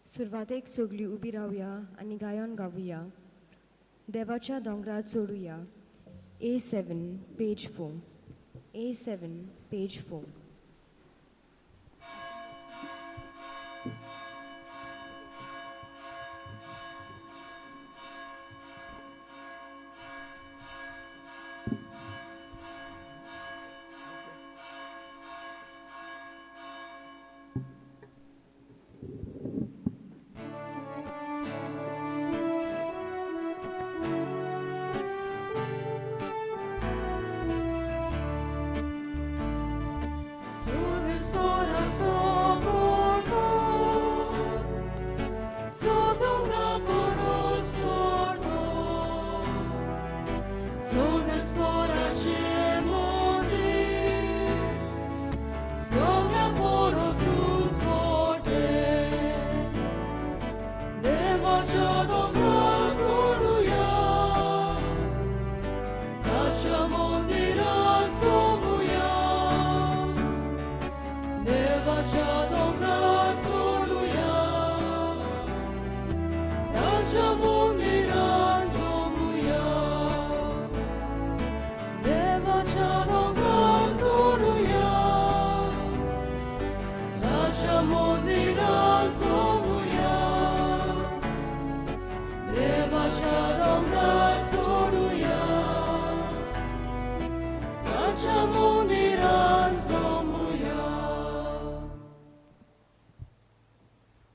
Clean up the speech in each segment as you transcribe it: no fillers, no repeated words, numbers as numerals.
सुरवातेक सगळीं उबी रावया आनी गायन गावुया. देवाच्या दोंगरार चडुया. A7 page 4. A7 page 4.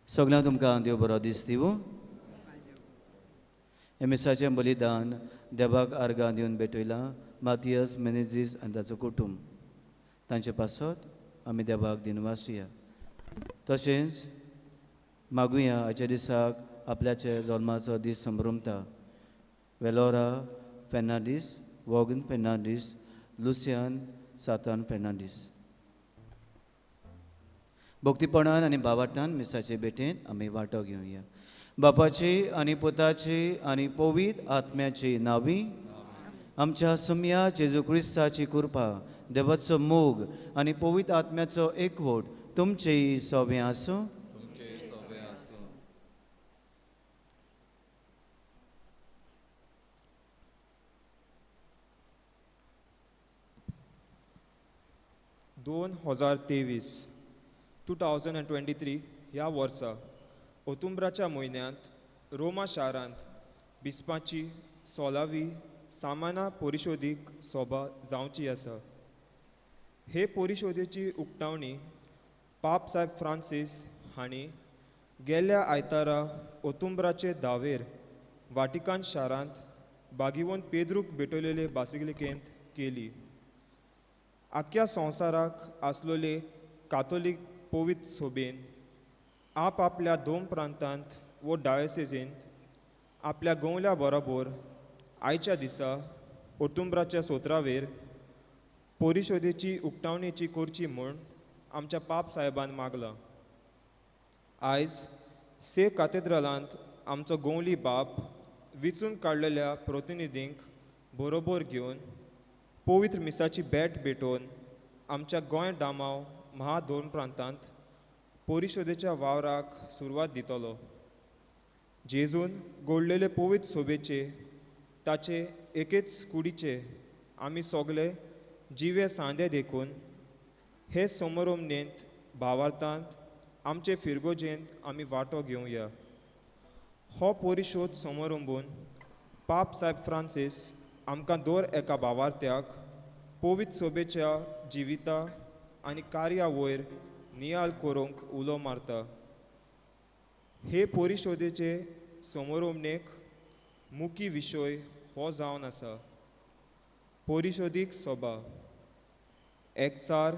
सगळ्यांक तुमकां देव बरो दीस दिवं. हे मिसाचें बलिदान देवाक आर्गां दिवन भेटयलां मातियस मेनेझीस आनी ताचो कुटुंब. तांचे पासत आमी देवाक दिनवासुया. तशेंच मागुया आयच्या दिसाक आपल्याचे जल्माचो दीस संभ्रमता वेलोरा फेर्नांडीस, वॉगन फेर्नांडीस, लुसियान सातान फेर्नांडीस. भक्तीपणान आनी भावार्थान मिसाचे भेटेंत आमी वांटो घेवया. बापाची आनी पुताची आनी पवित्र आत्म्याची नांवी, आमच्या सम्या जेजू क्रिस्ताची कृपा, देवाचो मोग आनी पवित्र आत्म्याचो एकवट तुमचेय सोबे आसूं. दोन 2023 ह्या वर्सा ऑक्टोबराच्या म्हयन्यांत रोमा शारांत बिस्पाची 16वी सामान्य परिशोधीक सभा जावची आसा. हे परिशोधेची उक्तावणी पाप साहेब फ्रांसीस हांणी गेल्ल्या आयतारा ऑक्टोबराचे 10 वाटिकान शारांत बागीवन पेद्रूक भेटवलेले बासिलिकेंत केली. आख्या संवसाराक आसलोले कातोलीक पवित्र सोबेन आपल्या दोन प्रांतांत वो डायोसिसींत आपल्या गोंवल्या बरोबर आयच्या दिसा ऑक्टोबराच्या 17 परिशोदेची उक्तावणेची करची म्हूण आमच्या पाप साहेबान मागला. आयज से काथेद्रलांत आमचो गोंवली बाप विचून काडलेल्या प्रतिनिधींक बरोबर घेवन पवित्र मिसाची भेट भेटोवन आमच्या गोंय डामाव म्हा दोन प्रांतांत परिशोदेच्या वावराक सुरवात दितलो. जेजून घडलेले पवित्र सोबेचे ताचे एकेच कुडीचे आमी सगळे जिवे सांदे देखून हे समारंभेंत भावार्थांत आमचे फिरगोजेंत आमी वांटो घेवया. हो परिशोध समारंभून पाप साहेब फ्रांसीस आमकां दर एका भावार्थ्याक पवित्र सोबेच्या जिविता आनी कार्या वयर नियाळ करूंक उलो मारता. हे परिशोदेचे समारंभेक मुख्य विशय हो जावन आसा परिशोधीक सभा, एकचार,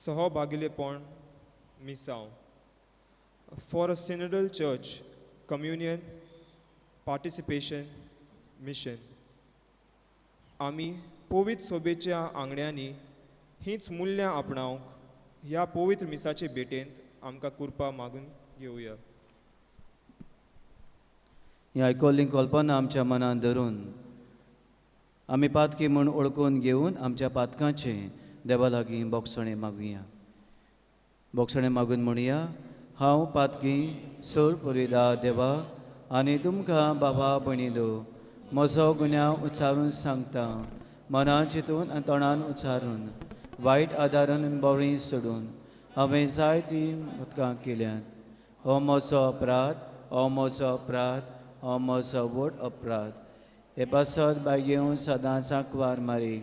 सहभागिलेपण, मिसांव. For a synodal church, communion, participation, mission. आमी पवित्र सोबेच्या आंगड्यांनी हीच मूल्यां आपणावंक ह्या पवित्र मिसाचे भेटेंत आमकां कृपा मागून घेवया. ही आयकोल्ली कल्पना आमच्या मनात धरून आमी पातकी म्हूण ओळखून घेवन आमच्या पातकांचे देवा लागीं बोगसणे मागुया. बोगसणे मागून म्हणुया, हांव पातकी सोड पुरिदा देवा आनी तुमकां बाबा भयणीलो म्हजो गुन्यांव उच्चारून सांगता. मनान चिंतून आनी तोंडान उच्चारून वायट आदारान बोवळी सोडून हांवें जायतीं उदकां केल्यात. हो म्हजो अपराध, हो म्हजो अपराध, हो म्हजो व्हड अपराध. हे पासत बायगेवन सदांच आंकवार मारी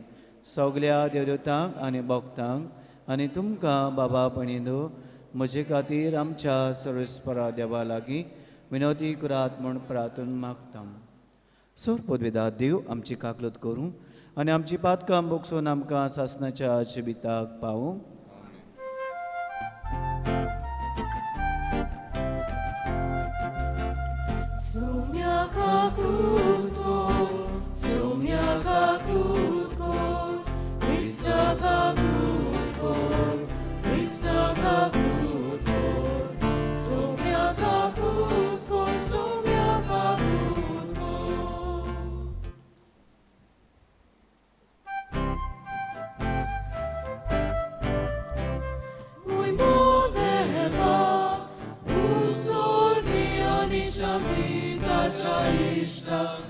सगल्या देवदूतांक आनी भक्तांक आनी तुमकां बाबा भयणीलो म्हजे खातीर आमच्या सर्वेस्परा देवा लागीं विनोदी करात म्हूण प्रार्थना मागता. सोर पदवेदार देव आमची काकलत करूं आनी आमची पातकां बोगसून आमकां सासणाच्या जिविताक पावूं. Iszta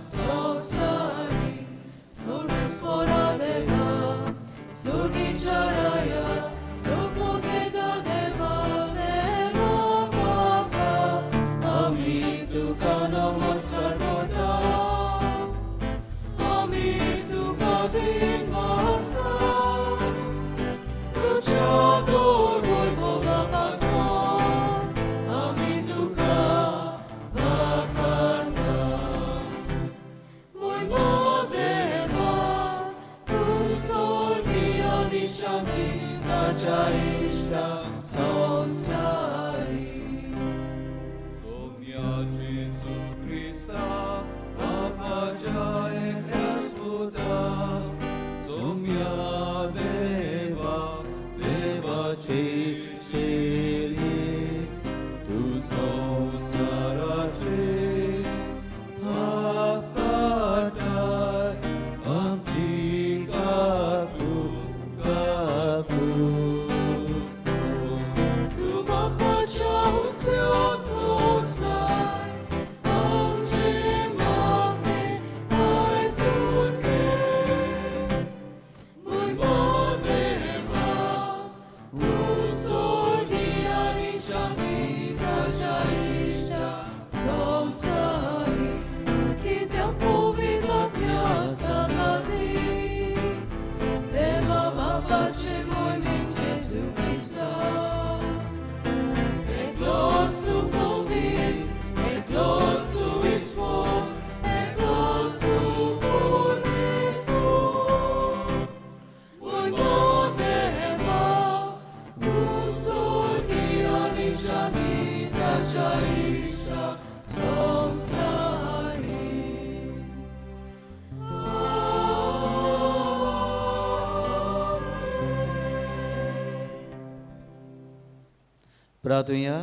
रावतुया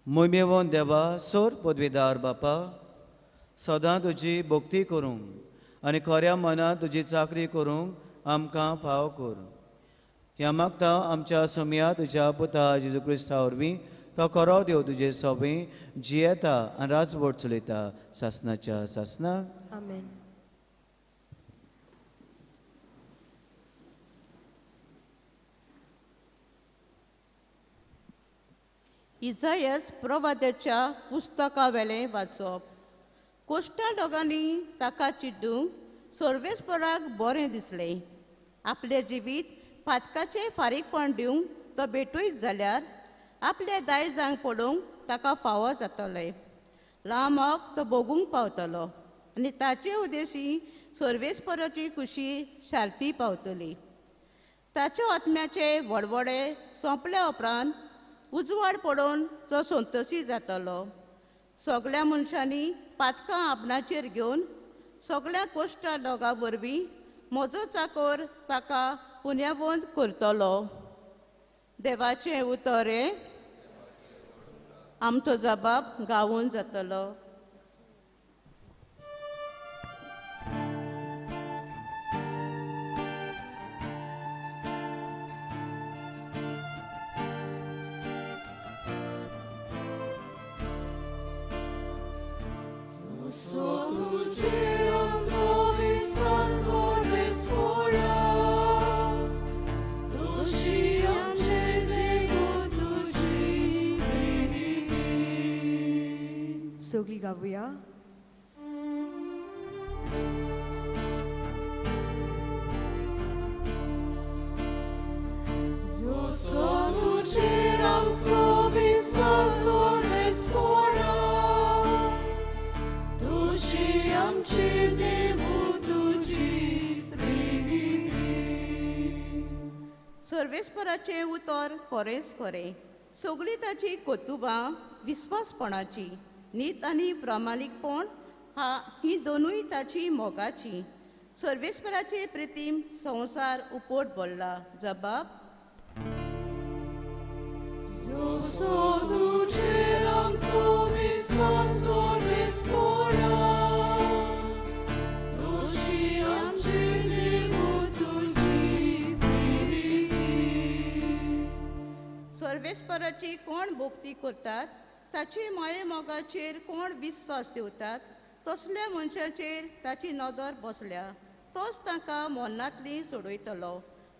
मोयमेवोन देवा सोर पदवीदार बापा सदां तुजी भक्ती करूंक आनी खऱ्या मनात तुजी चाकरी करूंक आमकां फाव कर. ह्या मागता आमच्या समया तुज्या पुता जेजू क्रिस्ता वरवीं तो खरो देव तुजे सोबी जियेता आनी राजवट चलयता सासनाच्या सासना. आमेन. इजायस प्रवाद्याच्या पुस्तका वेलें वाचप. कोश्टा दोगांनी ताका चिड्डूंक सर्वेस्पराक बरें दिसलें. आपलें जिवीत पातकाचें फारीकपण दिवंक तो भेटूयत जाल्यार आपल्या दायजांक पडूंक ताका फावो जातलें. लांबाक तो भोगूंक पावतलो आनी ताचे उद्देशी सर्वेस्पराची खुशी शार्ती पावतली. ताच्या आत्म्याचे व्हडवडे सोंपल्या उपरांत उजवाड पडोवन तो संतोशी जातलो. सगळ्या मनशांनी पातकां आपणाचेर घेवन सगळ्या कोश्टा दोगा वरवीं म्हजो चाकर ताका पुण्यवंत करतलो. देवाचें उतर हें आमचो जबाब गावून जातलो. सोगली गावया. सर्वेस्पराचें उतर खरेंच खरें. सगळीं ताची कोतुबां विस्वासपणाची. नीत आनी प्रामाणीकपण ही दोनूय ताची मोगाची. सर्वेस्पराचे प्रितीम संवसार उपोट बोल्ला. जबाब सर्वेस्पराची कोण भोक्ती करतात ताचे माये मोगाचेर कोण विस्वास दिवतात तसल्या मनशाचेर ताची नदर बसल्या. तोच तांकां मरणांतली सोडयतलो.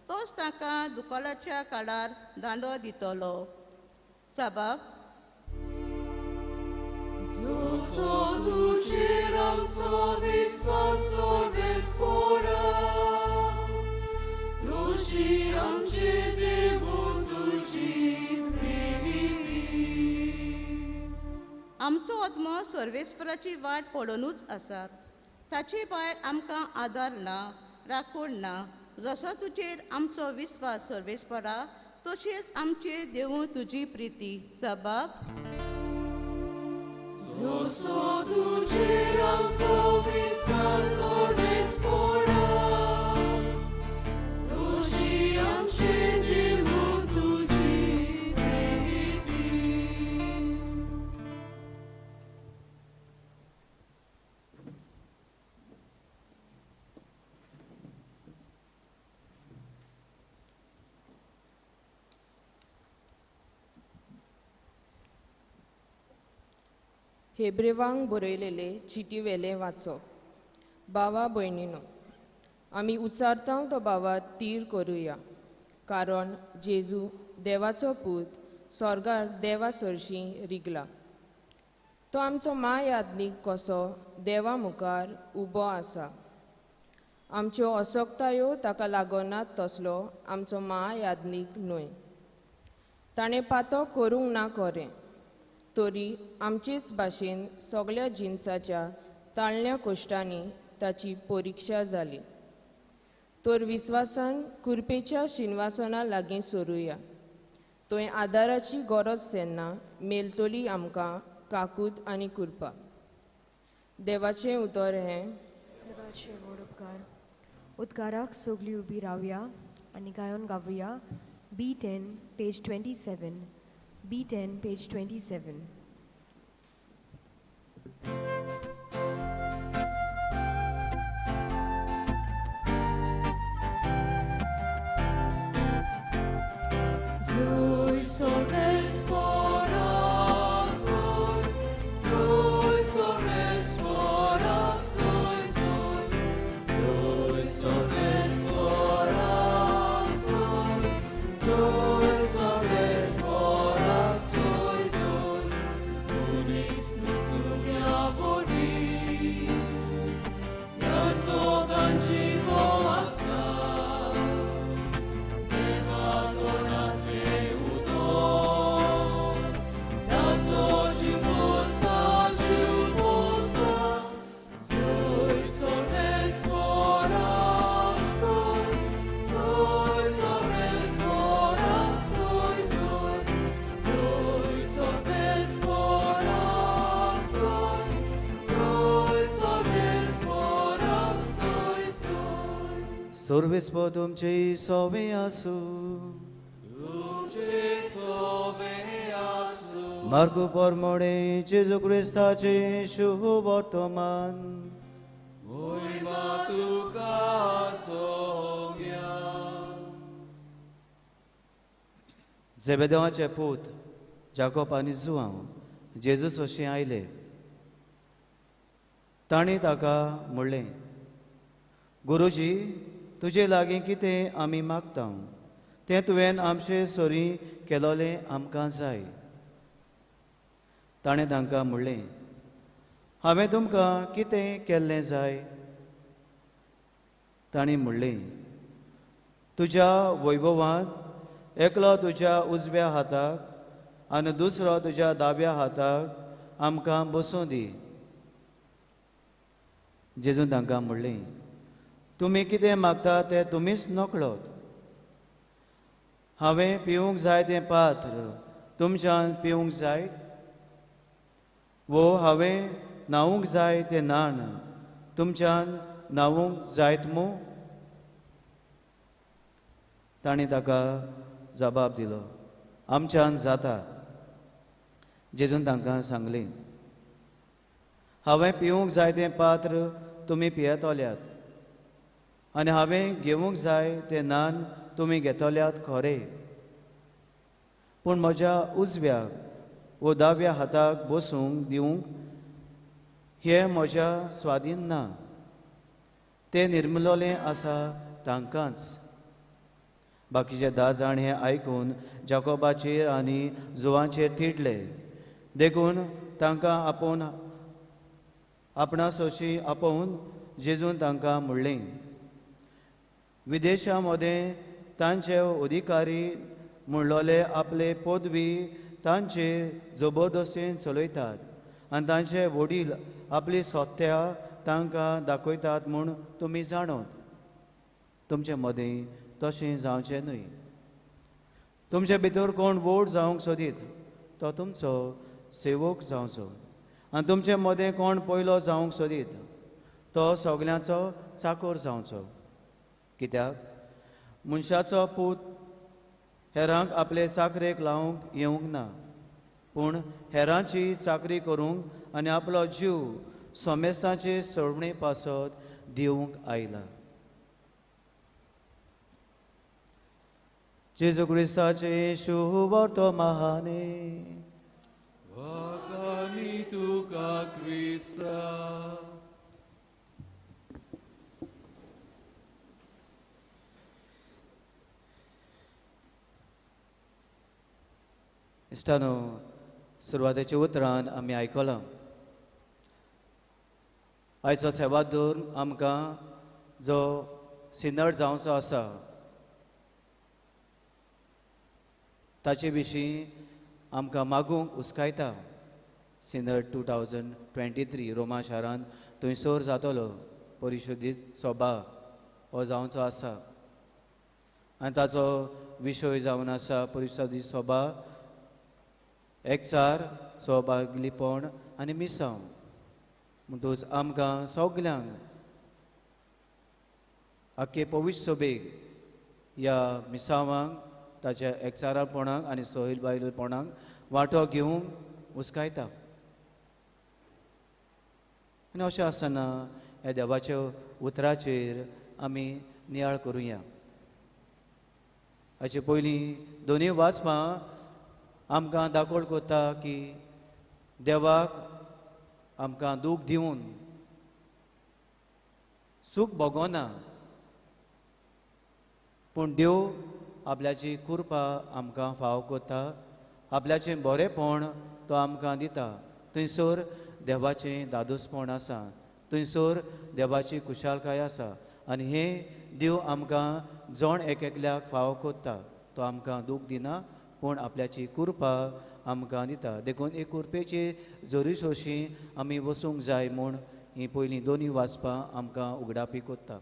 तोच तांकां दुकालाच्या काळार दांडो दितलो. जबाब आमचो आत्मो सर्वेस्पराची वाट पडोनूच आसा. ताचे भायर आमकां आदार ना, राखण ना. जसो तुजेर आमचो विस्वास सर्वेस्परा तशेंच आमचे देवूं तुजी प्रिती. जबाब हेब्रेवांक बरयलेले चिटी वेले वाचप. बावा भयणीनो, आमी उचारता तो बावा तीर करुया. कारण जेजू देवाचो पूत स्वर्गार देवा सरशीं रिगला. तो आमचो मायादनीक कसो देवा मुखार उबो आसा. आमच्यो असोक्तायो ताका लागोनात तसलो आमचो मायादनीक न्हय. ताणें पातो करूंक ना खरें, तरी आमचेच भाशेन सगळ्या जिन्साच्या ताळण्या कोश्टांनी ताची परिक्षा जाली. तर विस्वासान कुरपेच्या शिनवासना लागीं सरुया. थंय आदाराची गरज तेन्ना मेलतली आमकां काकूट आनी कुरपा. देवाचें उतर हें देवाचे व्हड उपकार. उद्गाराक सोगली उबी रावया आनी गायन गावया. B10, page 27. B10, page 27. Zoe solves por Zoe, Zoe solves por Zoe, Zoe solves por Zoe, Zoe solves por Zoe, unis nucumia vori, ja zoganji voasa. Sorvespo tuमचे सोवे आसू मार्को परमोडे जेजू क्रिस्ताचे शुभ वर्तमान जेबेदेवाचे पूत जाकोब आनी जुआंव जेजू सोशी आयले तांणी ताका म्हणलें गुरुजी तुजे लागीं कितें आमी मागता तें तुवें आमचे सोरी केलोलें आमकां जाय ताणें तांकां म्हणलें हांवें तुमकां कितें केल्लें जाय तांणी म्हणलें तुज्या वैभवांत एकलो तुज्या उजव्या हाताक आनी दुसरो तुज्या दाव्या हाताक आमकां बसूं दी जेजून तांकां म्हणलें तुमी कितें मागता तें तुमीच नकळोत हांवें पिवूंक जाय तें पात्र तुमच्यान पिवूंक जाय वो हांवें न्हावूंक जाय तें नाण तुमच्यान न्हावूंक जायत मू तांणी ताका जबाब दिलो आमच्यान जाता जेजून तांकां सांगलें हांवें पिवूंक जाय तें पात्र तुमी पियेतोल्यात आनी हांवें घेवूंक जाय तें नान तुमी घेतोल्यात खरें पूण म्हज्या उजव्याक वो दाव्या हाताक बसूंक दिवंक हें म्हज्या स्वाधीन ना तें निर्मलोलें आसा तांकांच बाकीचे 10 जाण हें आयकून जाकोबाचेर आनी जुवांचेर तिडले देखून तांकां आपणा सोशी आपोवन जेजून तांकां म्हणलें विदेशांमध्ये तांचे अधिकारी म्हणलोले आपले पदवी तांचे जबरदस्तीन चलयतात आनी तांचे वडील आपली सत्या तांकां दाखयतात म्हूण तुमी जाणोत तुमचे मदें तशें जावचें न्हय तुमचे भितर कोण व्हड जावंक सोदीत तो तुमचो सेवक जावचो आनी तुमचे मदें कोण पयलो जावंक सोदीत तो सगल्यांचो चाकर जावचो कित्याक मनशाचो पूत हेरांक आपले चाकरेक लावंक येवंक ना पूण हेरांची चाकरी करूंक आनी आपलो जीव सोमेस्तांचे सोडणे पासत दिवंक आयला जेजू क्रिस्ताचे शुभ वर्तमाने वाकानी तुका क्रिस्ता इश्टानो सुरवातेच्या उतरान आमी आयकलां आयचो सेवादूर आमकां जो सिनड जावचो आसा ताचे विशीं आमकां मागूंक उस्कायता सिनड 2023 रोमा शारांत थंयसर जातलो परिशोधीत सभा हो जावचो आसा आनी ताचो विशय जावन आसा परिशोधीत सभा एकचार सहभागलीपण आनी मिसांव म्हणटूच आमकां सगल्यांक आख्खे पवित्र सभेक ह्या मिसावांक ताच्या एकचारापणाक आनी सोयीबायलपणाक वांटो घेवंक उस्कायता. आनी अशें आसतना ह्या देवाच्या उतराचेर आमी नियाळ करुया. हाचे पयलीं दोनूय वाचपां आमकां दाखोवड कोत्ता की देवाक आमकां दूख दिवन सूख भोगोना, पूण देव आपल्याची कृपा आमकां फाव कोत्ता, आपल्याचें बरेंपण तो आमकां दिता. थंयसर देवाचें दादोसपण आसा, थंयसर देवाची कुशालकाय आसा. आनी हें देव आमकां जोण एकल्याक फाव कोत्ता. तो आमकां दूख दिना, पूण आपल्याची कृपा आमकां दिता. देखून एक कृपेची जोरी आमी वसूंक जाय म्हूण ही पयलीं दोनूय वाचपां आमकां उगडापी कोत्ता.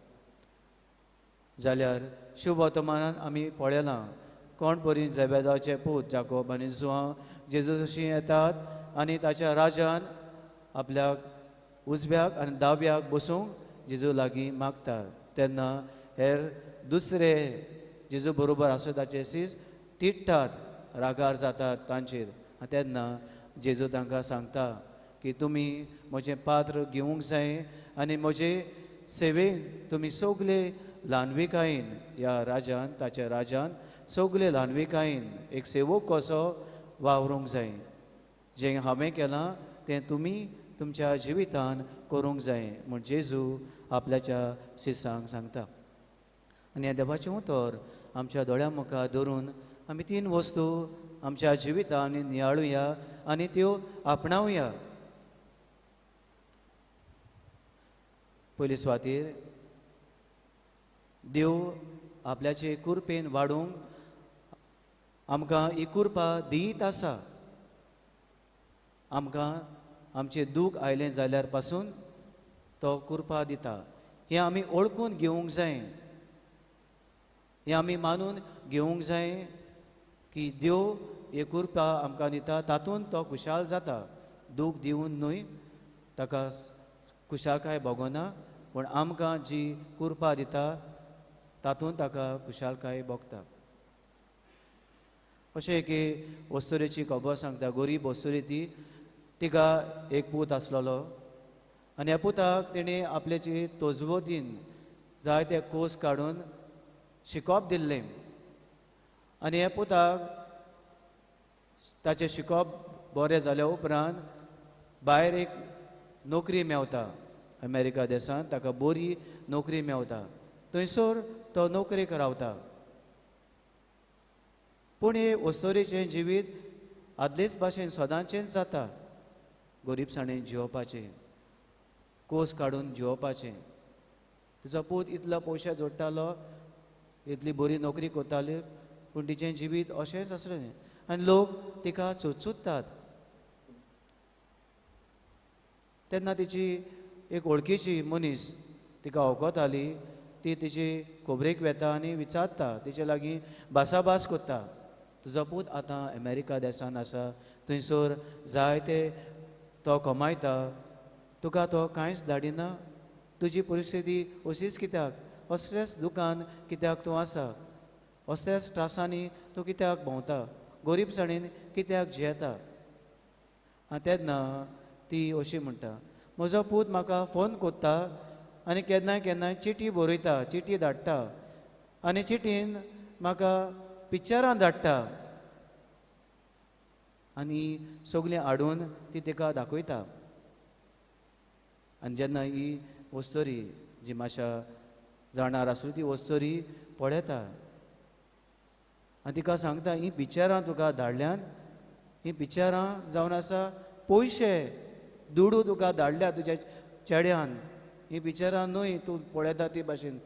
जाल्यार शुभ वर्तमानान आमी पळयलां कोण परी जेबेदाचे पूत जाकोब आनी जुआंव जेजू जशीं येतात आनी ताच्या राजान आपल्याक उजव्याक आनी दाव्याक बसूंक जेजू लागीं मागतात. तेन्ना हेर दुसरे जेजू बरोबर आसताचे सीस तिडटात, रागार जातात तांचेर. तेन्ना जेजू तांकां सांगता की तुमी म्हजें पात्र घेवंक जाय आनी म्हजे सेवेक तुमी सगले ल्हानविकायेन ह्या राजान ताच्या राजान सगले ल्हानविकायेन एक सेवक कसो वावरूंक जाय. जें हांवें केलां तें तुमी तुमच्या जिवितान करूंक जाय म्हूण जेजू आपल्याच्या शिसांक सांगता. आनी ह्या देवाचें उतर आमच्या दोळ्या मुखार धरून आमी 3 वस्तू आमच्या जिवितान नियाळुया आनी त्यो आपणावया. पयली सुवातेर देव आपल्याचे कृपेन वाडूंक आमकां ही कृपा दीत आसा. आमकां आमचे दूख आयलें जाल्यार पासून तो कृपा दिता. हें आमी ओळखून घेवंक जाय, हें आमी मानून घेवंक जाय की देव ही कृपा आमकां दिता, तातूंत तो खुशाल जाता. दूख दिवन न्हय, ताका खुशालकाय भोगना, पूण आमकां जी कृपा दिता तातूंत ताका खुशालकाय भोगता. अशें एक वस्तुरेची खबर सांगता. गरीब वस्तुरी तिका एक पूत आसलोलो आनी ह्या पुताक तेणें आपल्याची तोजवतीन जायते कोर्स काडून शिकोवप दिल्लें. आनी ह्या पुताक ताचें शिकोवप बरें जाल्या उपरांत भायर एक नोकरी मेवता. अमेरिका देशांत ताका बरी नोकरी मेवता. थंयसर तो नोकरेक रावता. पूण हे वस्तुरेचें जिवीत आदलेच भाशेन सदांचेंच जाता. गरीबसाणेन जिवपाचें, कोस काडून जिवपाचें. तिचो पूत इतलो पयशे जोडटालो, इतली बरी नोकरी करताली, पूण तिचें जिवीत अशेंच आसलें. आनी लोक तिका चुचुत्तात. तेन्ना तिची एक वळखीची मनीस तिका वळखताली. ती तिची खोबरेक वेता आनी विचारता, तिचे लागीं भासाभास कोत्ता. तुजो पूत आतां अमेरिका देशांत आसा, थंयसर जायते तो कमायता, तुका तो कांयच धाडिना. तुजी परिस्थिती अशीच कित्याक? असलेच दुकान कित्याक तूं आसा? असल्याच त्रासांनी तूं कित्याक भोंवता? गरीबसाणीन कित्याक जियेता? तेन्ना ती अशी म्हणटा, म्हजो पूत म्हाका फोन कोत्ता आनी केन्नाय केन्नाय चिटी बरयता, चिटी धाडटा आनी चिटीन म्हाका पिक्चरां धाडटा आनी सगलीं हाडून ती तिका दाखयता. आनी जेन्ना ही वस्तुरी जी मातशा जाणार आसली ती वस्तुरी पळयता आनी तिका सांगता, ही पिक्चरां तुका धाडल्यान, ही पिक्चरां जावन आसा पयशे दुडू तुका धाडल्या तुज्या चेड्यान. ही पिक्चरां न्हय तूं पळयता ती भाशेन.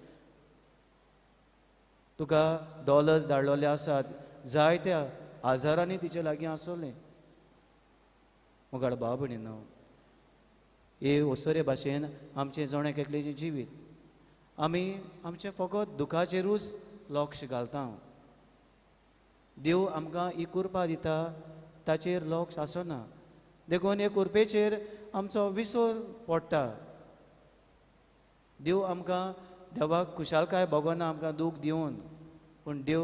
तुका डॉलर्स धाडलेले आसात, जायत्या हजारांनी तिचे लागीं आसले. मोगाळ भाव भयणीनो, हे वस्तुरे भाशेन आमचें जोणेक एकलेचें जिवीत आमी आमचें फकत दुखाचेरूच लक्ष घालता. देव आमकां ही कृपा दिता ताचेर लक्ष आसना. देखून हे कृपेचेर आमचो विसर पडटा. देव आमकां देवाक खुशालकाय भोगना आमकां दूख दिवन, पूण देव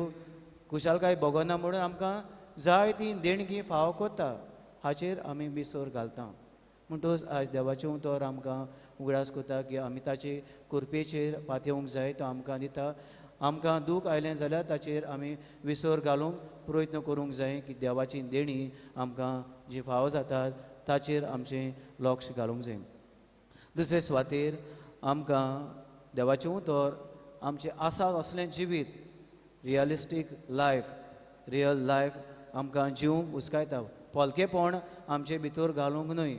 खुशालकाय भोगना म्हणून आमकां जाय ती देणगी फाव कोता हाचेर आमी विसर घालता. म्हणटच आज देवाचें उतर आमकां उगडास कोता की आमी ताचे कुरपेचेर पातयेवंक जाय. तो आमकां दिता. आमकां दूख आयलें जाल्यार ताचेर आमी विसर घालूंक प्रयत्न करूंक जाय की देवाची देणी आमकां जी फाव जातात ताचेर आमचें लक्ष घालूंक जाय. दुसरे सुवातेर आमकां देवाचें उतर आमचें आसा असलें जिवीत रियलिस्टीक लायफ रियल लायफ आमकां जिवंक उस्कायता. पोलकेपण आमचे भितर घालूंक न्हय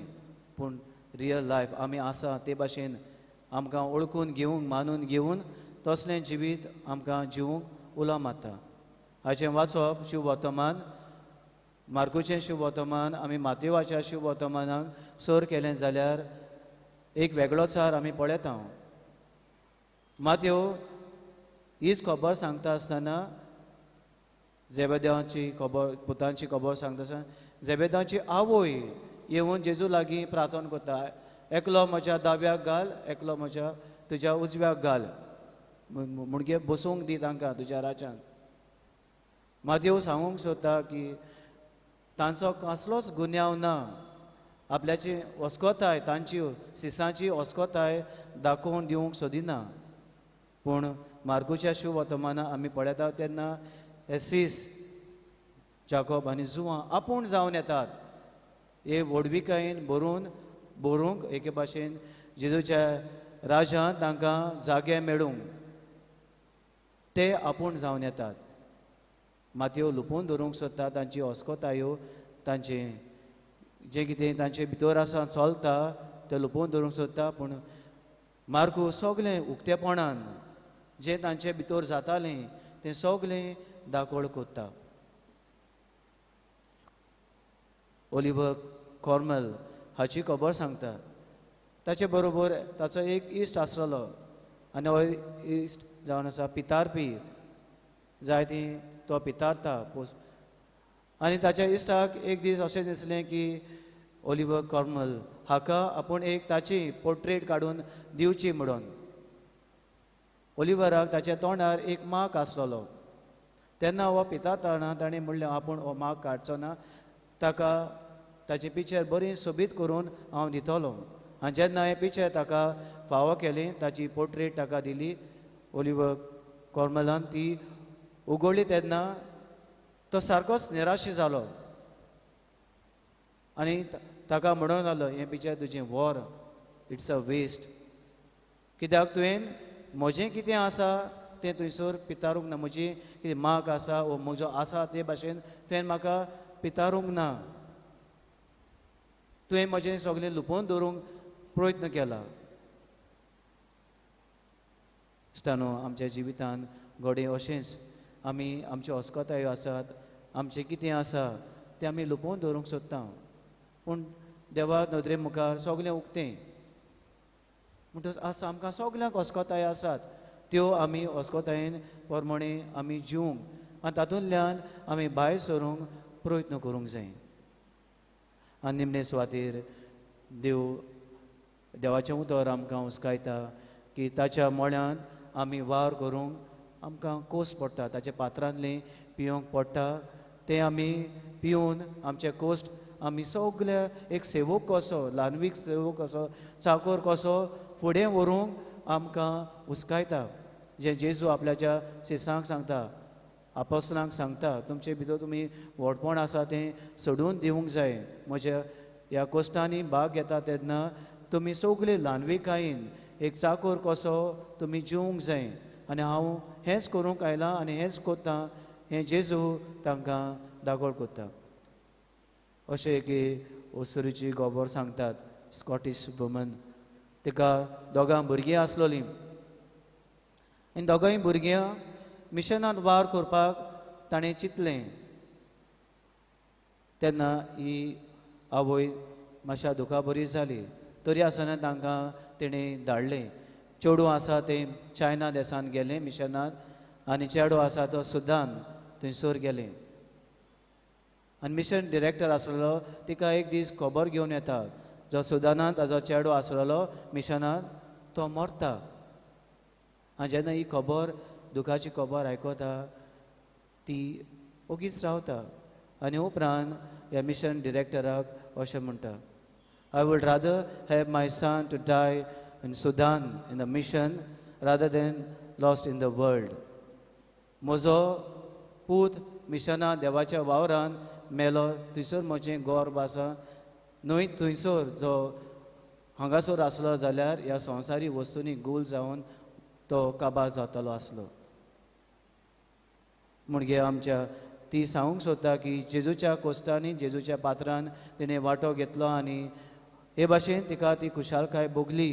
पूण रियल लायफ आमी आसा ते भाशेन आमकां ओळखून घेवंक मानून घेवन तसलें जिवीत आमकां जिवंक उलो मारता. हाचें वाचप शिव वर्तमान मार्कूचें शिव वर्तमान आमी मातेवाच्या शिव वर्तमानाक सर केलें जाल्यार एक वेगळोचार आमी पळयता. मातेव हीच खबर सांगता आसतना जेबेदाची खबर पुतांची खबर सांगता आसतना जेबेदाची आवय येवन जेजू लागीं प्रार्थना करता. एकलो म्हज्या दाव्याक घाल एकलो म्हज्या तुज्या उजव्याक घाल म्हणजे बसूंक दी तांकां तुज्या राजान. मातेव सांगूंक सोदता की तांचो कसलोच गुन्यांव ना. आपल्याची वस्कोताय तांची सिसांची वस्कोताय दाखोवन दिवंक सोदिना. पूण मार्कूच्या शिव वर्तमानां आमी पळयता तेन्ना हे सीस जाकोब आनी जुवां आपूण जावन येतात. हे व्हडविकायेन बरोवंक एके भाशेन जेजूच्या राजान तांकां जागे मेळूंक ते आपूण जावन येतात. मातयो लुपून दवरूंक सोदता तांची अस्कोतायो तांचें जें कितें तांचे भितर आसा चलता तें लुपून दवरूंक सोदता. पूण मार्कू सगलें उक्तेपणान जें तांचे भितर जातालें तें सगलें दाखोळ कोत्ता. ओलिव्हर कॉर्मेल हाची खबर सांगता. ताचे बरोबर ताचो एक इश्ट आसलेलो आनी हो इश्ट जावन आसा पितारपी जाय ती तो पितारता. आनी ताच्या इश्टाक एक दीस अशें दिसलें की ओलिव्हर कॉर्मेल हाका आपूण एक ताची पोर्ट्रेट काडून दिवची म्हणून. ओलिव्हराक ताच्या तोंडार एक मार्क आसलेलो. तेन्ना हो पितारतना ताणें म्हणलें आपूण हो मार्क काडचो ना ताका ताची पिक्चर बरी सोबीत करून हांव दितलो. आनी जेन्ना हें पिक्चर ताका फावो केलें ताची पोर्ट्रेट ताका दिली ओलिव्हर कॉर्मेलान ती उगडली तेन्ना तो सारकोच निराशी जालो आनी ताका म्हणून लागलो हें पिक्चर तुजें वॉर इट्स अ वेस्ट. कित्याक तुवें म्हजें कितें आसा तें थंयसर पितारूंक ना. म्हजी कितें माक आसा वो म्हजो आसा ते भाशेन तुवें म्हाका पितारूंक ना. तुवें म्हजें सगलें लुपोवन दवरूंक प्रयत्न केला. इश्टानो आमच्या जिवितान घडये अशेंच आमी आमच्यो अस्कोतायो आसात आमचें कितें आसा तें आमी लुपोवन दवरूंक सोदता. पूण देवा नदरे मुखार सगलें उक्तें म्हणटच आसा आमकां सगल्यांक अस्कोताय आसात त्यो आमी अस्कोतायेन प्रमाणे आमी जिवंक आनी तातूंतल्यान आमी भायर सरूंक प्रयत्न करूंक जाय. आनी निमणे सुवातेर देवाचें उतर आमकां उस्कायता की ताच्या मळ्यान आमी वार करूंक आमकां कोस पडटा. ताच्या पात्रांतलें पिवंक पडटा तें आमी पिवन आमचे कोस्ट आमी सगळे एक सेवक कसो ल्हानवीक सेवक कसो चाकर कसो फुडें व्हरूंक आमकां उस्कायता. जें जेजू आपल्याच्या शिसांक सांगता आपोस्तलांक सांगता तुमचे भितर तुमी व्हडपण आसा तें सोडून दिवंक जाय. म्हज्या ह्या कोश्टांनी भाग घेता तेन्ना तुमी सगळे ल्हानविकायेन एक चाकर कसो तुमी जिवंक जाय. आनी हांव हेंच करूंक आयलां आनी हेंच कोत्ता हें जेजू तांकां दाखोळ कोत्ता. अशें एक ओसुरीची गोबर सांगतात स्कॉटिश वुमन. तिका दोगां भुरगीं आसलोलीं आनी दोगांय भुरग्यां मिशनान वार करपाक ताणें चिंतलें. तेन्ना ही आवय मातशा दुखा बरी जाली तरी आसतना तांकां तेणें धाडलें. चेडूं आसा तें चायना देशांत गेलें मिशनान आनी चेडो आसा तो सुदान थंयसर गेलें. आनी मिशन डिरेक्टर आसलेलो तिका एक दीस खबर घेवन येता जो सुदानांत ताजो चेडो आसलेलो मिशनांत तो मरता. आनी जेन्ना ही खबर दुखाची खबर आयकता ती ओगीच रावता आनी उपरांत ह्या मिशन डिरेक्टराक अशें म्हणटा, I would rather have my son to die in Sudan in the mission rather then lost in the world. म्हजो पूत मिशना देवाच्या वावरान मेलो, थंयसर म्हजें गोर आसा, न्हय थंयसर जो हांगासर आसलो जाल्यार ह्या संवसारी वस्तूंनी गूल जावन तो काबार जातलो आसलो. म्हणजे आमच्या ती सांगूंक सोदता की जेजूच्या कोश्टांनी जेजूच्या पात्रान तिणें वांटो घेतलो आनी हे भाशेन तिका ती खुशालकाय भोगली.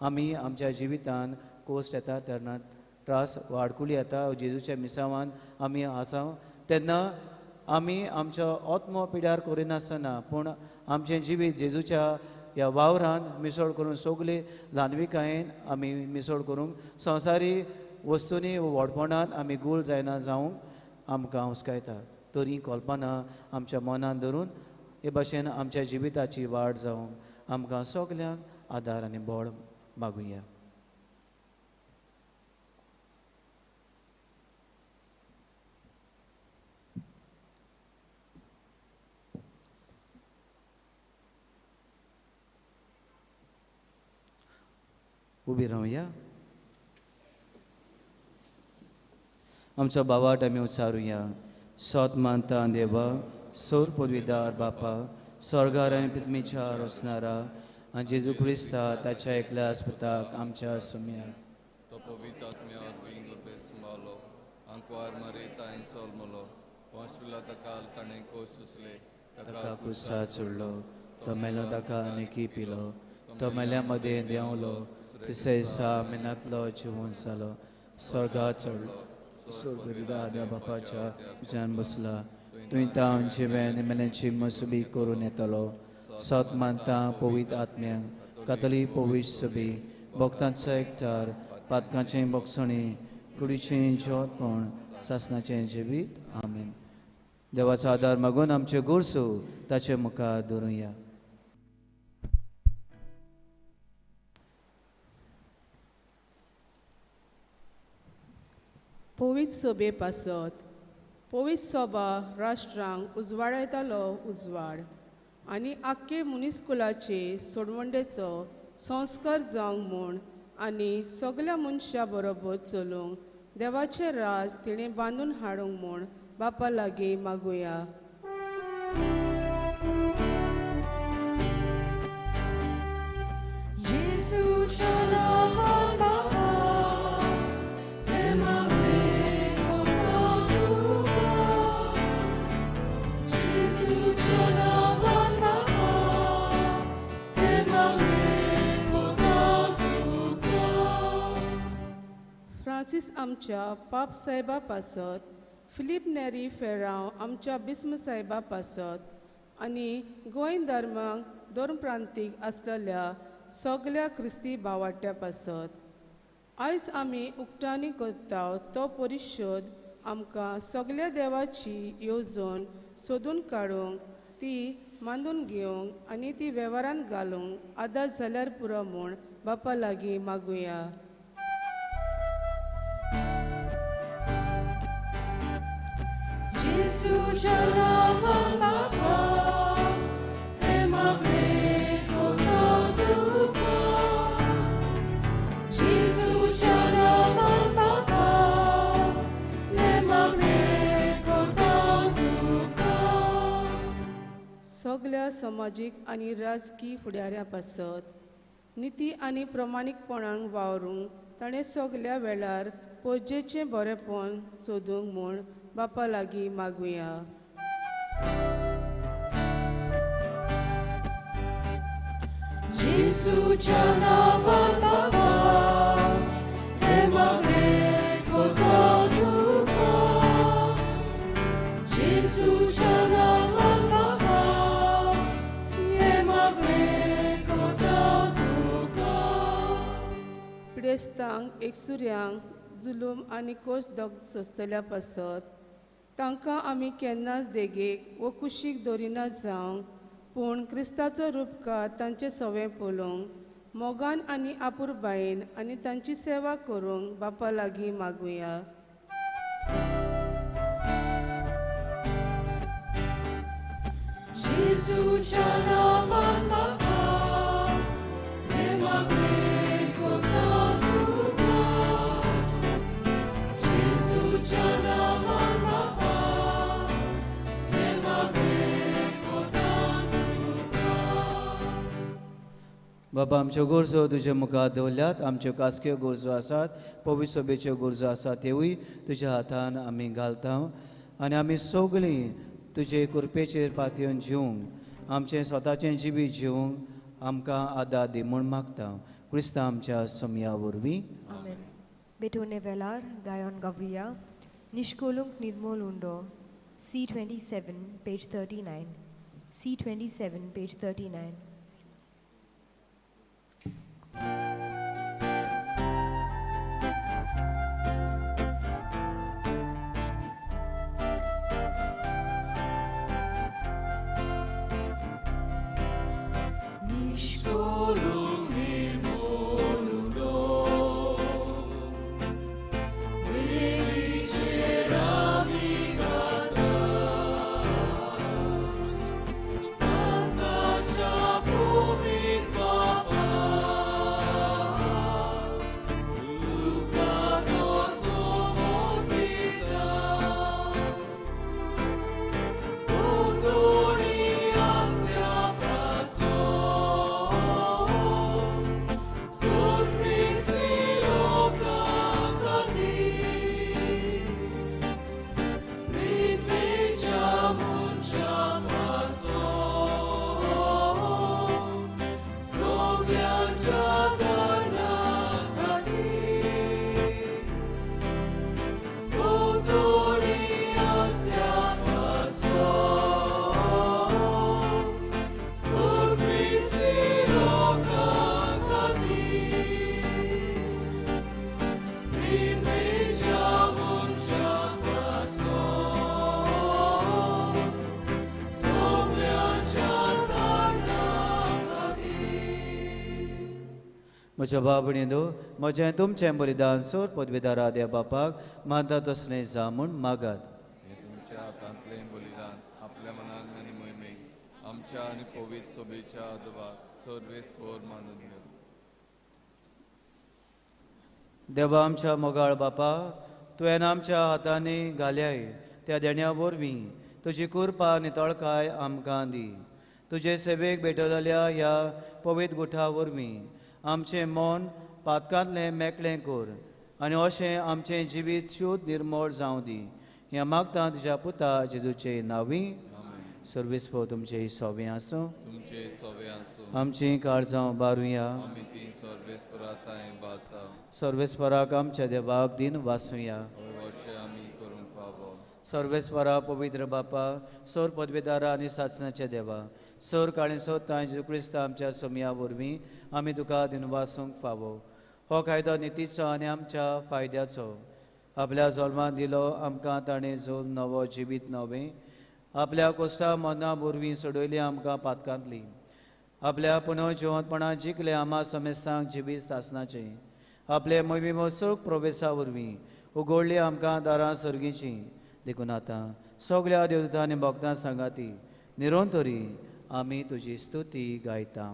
आमी आमच्या जिवितान कोस्ट येता तेन्ना त्रास वाडकुली येता, जेजूच्या मिसावान आमी आसा तेन्ना आमी आमचो आत्मो पिड्यार करिनासतना पूण आमचें जिवीत जेजूच्या ह्या वावरान मिसळ करून सगली ल्हानविकायेन आमी मिसळ करूंक संवसारी वस्तूंनी व्हडपणान आमी गूळ जायना जावंक आमकां हुस्कायता. तरी कल्पना आमच्या मनान धरून हे भाशेन आमच्या जिविताची वाड जावंक आमकां सगल्यांक आदार आनी बळ मागुया. उबी रावया. आमचो बावाट आमी उच्चारुया. सोत मानता देवा, सोर पदवीदार बापा, स्वर्गार आनी पृथ्वीच्यार असणारा आनी जेजू क्रिस्ता ताच्या एकल्या आस्पताक आमच्या सुम्या. To povítat-me ar vingo besmalo, anquar marita in solmolo, ponsvila takal tane kosusle, ताका कुस्सा चुडलो, तो मेलो ताका आनी पिलो, तो मेल्यामध्ये देंवलो, तिसेसा मिनातलो जिवून जालो, स्वर्गात चडलो, सोर बापाच्या जान बसला, तुवें तावन जिवें मेल्यांची मसुबी करून येतलो. सत मानता पवित आत्म्यांक, कातोलीक पवित सभी, भक्तांचो एकठार, पातकांचें बोगसणी, कुडीचें जोडपण, सासणाचें जिवीत. आमेन. देवाचो आदार मागून आमचे गोरसो ताचे मुखार दवरुया. पवित सोबे पासत पवित सोबा राष्ट्रांक उजवाडायतालो उजवाड आनी आख्खे मुनिस्कुलाचे सोडवंडेचो संस्कार जावंक म्हूण आनी सगल्या मनशां बरोबर चलूंक देवाचें राज तिणें बांदून हाडूंक म्हूण बापा लागीं मागुया. Jesuच्या नावान बापा, हे मागणे कोणा तुका. जेसूच्या नावान बापा, हे मागणे कोणा तुका. फ्रांसीस आमच्या पाप साहेबा पासत, फिलीप नेरी फेरांव आमच्या बिस्म साहेबा पासत आनी गोंय धर्माक धर्म प्रांतीक आसलेल्या सगल्या क्रिस्ती भावाट्या पासत. आयज आमी उक्तावणी करता तो परिशद आमकां सगल्या देवाची येवजण सोदून काडूंक, ती मांडून घेवंक आनी ती वेव्हारांत घालूंक आदार जाल्यार पुरो म्हूण बापा लागीं मागुया. Jesuच्या नावान बापा, हे मागणे कोणा तुका. जेसूच्या नावान बापा, हे मागणे कोणा तुका. सगल्या समाजीक आनी राजकीय फुडाऱ्यां पासत निती आनी प्रमाणीकपणान वावरूंक ताणें सगल्या वेळार पोरजेचें बरेंपण सोदूंक म्हूण बापा लागीं मागुया. जेसूच्या नावान बापा, हे मागणे कोणा तुका. जेसूच्या नावान बापा, हे मागणे कोणा तुका. पिडेस्तांक एकसुऱ्यांक जुलूम आनी कोश सोंसतल्या पासत तांकां आमी केन्नाच देगेक वो कुशीक दवरिना जावं, पूण क्रिस्ताचो रूपकार तांचे सवें पळोवंक मोगान आनी आपुरबायेन आनी तांची सेवा करूंक बापा लागीं मागुया. Jesuच्या नावान बापा हे मागणे कोता तुका Jesuच्या नावान बापा हे मागणे कोता तुका बाबा आमच्यो गरजो तुजे मुखार दवरल्यात आमच्यो कासक्यो गरजो आसात पवित्र सभेच्यो गरजो आसात तेवूय तुज्या हातान आमी घालता आनी आमी सगळीं तुजे कृपेचेर पातयेवन जिवंक आमचें स्वताचें जिवीत जिवंक आमकां आदार दी म्हूण मागता क्रिस्तां आमच्या समया वरवीं Amen. Betone velar gayon gavriya nishkolunk nirmol undo C27 page 39 C27 page 39 Nishkolung nirmolundo Veličerami gata Zaznacza powiedz Baba Luka do somornita Podoria zjapasą म्हज्या बाबणीनो म्हजें तुमचें बलिदान सोर पदवीदारा देव बापाक मानता तसलें जा म्हूण मागात हे तुमच्या हातांतलें बलिदान आपल्या मनाक आनी मोहिमेक आमच्या आनी पवित्र सभेच्या आदवाक सर्वेस्पोर मानून घेवं देवा आमच्या मोगाळ बापा तुवें आमच्या हातांनी घाल्याय त्या देण्या वरवीं तुजी कृपा नितळकाय आमकां दी तुजे सेवेक भेटलेल्या ह्या पवित्र गुठा वरवीं आमचें मन पातकांतलें मेकळें कर आनी अशें आमचें जिवीत शुद्ध निर्मळ जावं दी हें मागता तुज्या पुता जेजूचे नांवीं सर्वेस्पो तुमचे सोबें आसूं तुमचे सोवे आसूं आमची काळजां बारुया आमी ती सर्वेस्पराताय बाता सर्वेस्पराक आमच्या देवाक दिन वासुया अशें आमी करूंक फावो सर्वेस्परा पवित्र बापा सोर पदवीदारा आनी सासणाचे देवा सोर काळी सोदता जेजू क्रिस्त आमच्या समया वरवीं आमी तुका दिनवासूंक फावो हो कायदो नितीचो आनी आमच्या फायद्याचो आपल्या जल्मान दिलो आमकां ताणें जोल नवो जिवीत नवें आपल्या कोश्टा मना वरवीं सोडयली आमकां पातकांतली आपल्या पुनः जिवंतपणान जिखले आमा समेस्तांक जिवीत सासणाचें आपले मोहिमेमोत्सव प्रवेशा वरवीं उगडली आमकां दारां सर्गीचीं देखून आतां सगळ्या देवतां आनी भक्तां सांगाती निरोंतरी आमी तुजी स्तुती गायता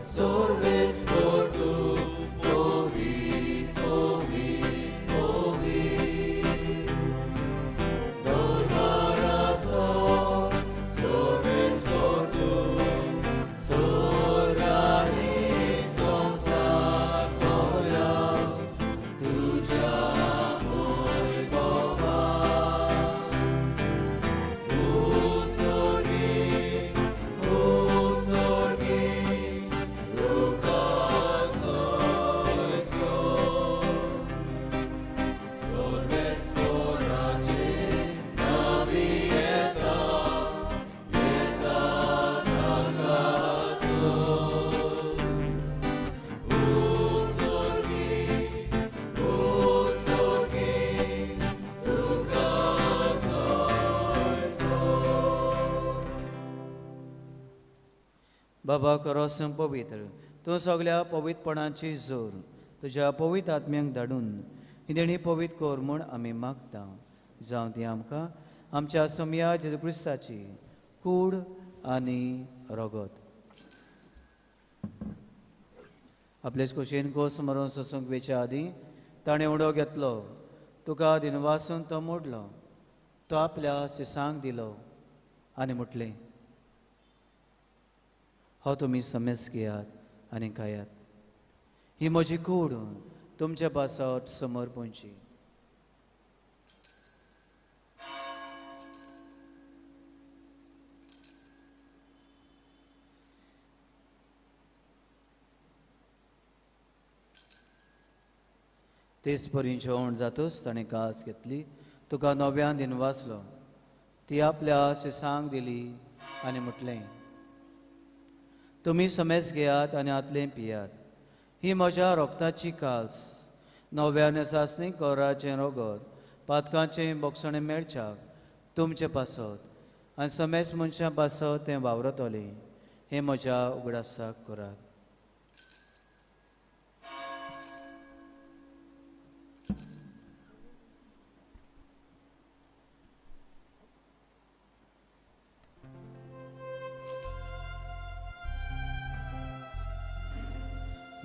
Sorry, बाबा करोस पवित्र तूं सगळ्या पवित्रपणाची जोर तुज्या पवित्र आत्म्यांक धाडून ही देणी पवित्र कोर म्हूण आमी मागता जावं ती आमकां आमच्या सोम्या जेजू क्रिस्ताची कूड आनी रगत आपलेच कुशीन कोस मरून सोसूंक वेच्या आदीं ताणें उडो घेतलो तुका दिनवासून तो मोडलो तो आपल्या शिसांक दिलो आनी म्हटलें हो तुमी समेस घेयात आनी खायात ही म्हजी कूड तुमच्या पासत समोर पोंची तेच परीं जेवण जातूच ताणें कास घेतली तुका नव्यान दिन वाचलो ती आपल्या शिसांक दिली आनी म्हटलें तुमी समेस घेयात आनी आतलें पियात ही म्हज्या रोगताची काल्स नव्यान सासणी कोराचें रोगत पातकांचें बोगसणें मेळच्याक तुमचे पासत आनी समेस मनशां पासत तें वावरतलें हें म्हज्या उगडासाक करात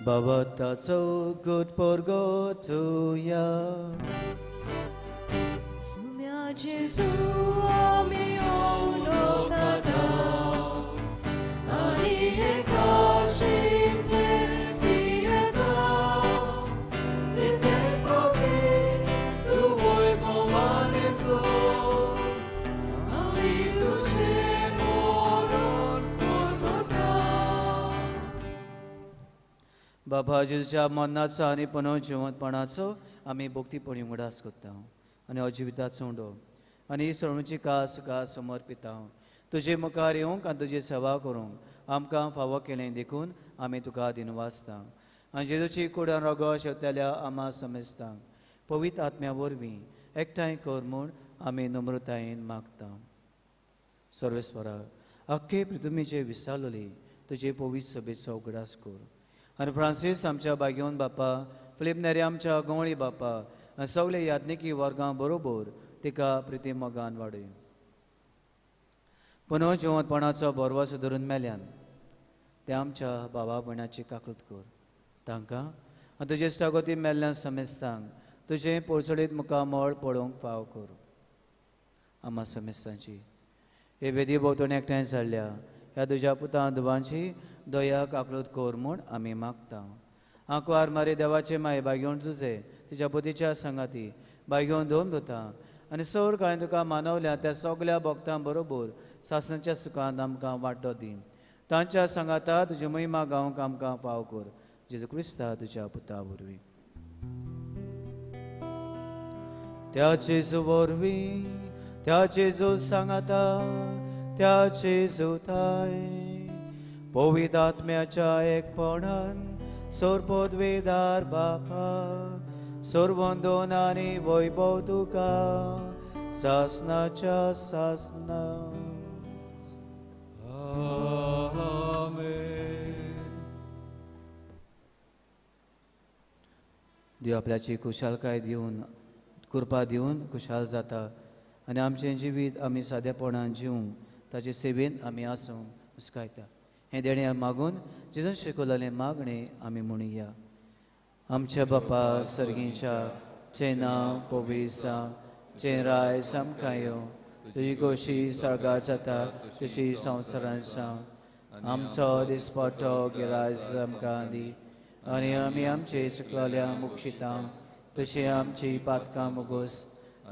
Baba taco good porgotuja. Sumia Jesu ami onokata. Ani ekashim te pieta. Dite poki tu voi pomanexo. Ali tuce moron porgota. बाबा जेजूच्या मरणाचो आनी पुनः जिवंतपणाचो आमी भोक्तीपणी उगडास करता आनी अजिविताचो उंडो आनी ही सळणुची कास तुका समर्पिता तुजे मुखार येवंक आनी तुजी सेवा करूंक आमकां फावो केलें देखून आमी तुका दिनवासता आनी जेजूची कुडान रगत शेवतेल्या आमा समेस्ता पवित्र आत्म्या वरवीं एकठांय कर म्हूण आमी नम्रतायेन मागता सर्वेस्वरा अख्खे पृथ्वीचे विसालोली तुजे पवित्र सभेचो उगडास कर आनी फ्रांसीस आमच्या बागेवन बापा फिलीप नेरे आमच्या गवळी बापा आनी सगळे याज्ञिकी वर्गां बरोबर तिका प्रिती मोगान वाडय पुनः जिवंतपणाचो बोरवो धरून मेल्यान ते आमच्या भावा भयणाची काकूट कर तांकां आनी तुजे इश्टागोती मेल्ल्यान समेस्तांक तुजें पोळसडीत मुखामळ पळोवंक फाव कर आमा समेस्तांची हे वेदी भोंवतणी एकठांय जाल्ल्या ह्या तुज्या पुतां दुबांची दया काकूट कर म्हूण आमी मागता आंकवार मारी देवाचे माय बागेवन झुजे तिच्या बुद्धीच्या संगाती बागेवन दोन दोता आनी सौर काळें तुका मानवल्या त्या सगल्या भक्तां बरोबर सासणाच्या सुखांत आमकां वांटो दी तांच्या संगाता तुजी महिमा गावंक आमकां फाव कर जेजू क्रिस्ता तुज्या पुता वरवीं त्या जेजू वरवीं त्या जेजू सांगाता त्या जेजू थाय पवित्र आत्म्याच्या एकपणान सोरपोदवेदार बापा सोरवंदोन आनी वैभव तुका सासणाच्या सासना देव आपल्याची खुशालकाय दिवन कृपा दिवन खुशाल जाता आनी आमचें जिवीत आमी सादेपणान जिवंक ताचे सेवेन आमी आसूंक हुस्कायता हें देणें मागून जेजून शिकयलेलें मागणें आमी म्हणुया आमच्या बापा सर्गीच्या चें नांव पविसा चें राय सामकायो तुजी गोशी सळगां जाता तशी संवसारांत जावं आमचो दिसपट्टो गिरायज आमकां दी आनी आमी आमचे शिकलेल्या मुक्षितां तशी आमची पातकां मुगोस